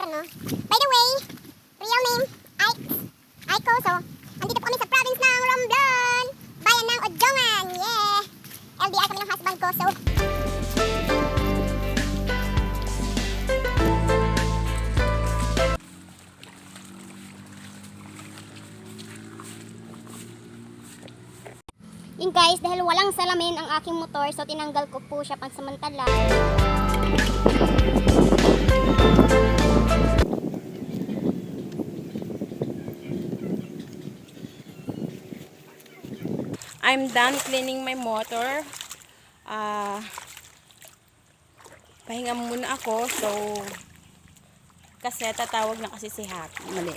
Ayan o. By the way, real name, Aiko. So, andito po kami sa province ng Romblon. Bayan ng Odongan. Yeah! LDR kami ng husband ko. So, yun guys, dahil walang salamin ang aking motor, so tinanggal ko po siya pansamantala. I'm done cleaning my motor. Pahinga muna ako. So, kasi tatawag na kasi si Happy. Mali.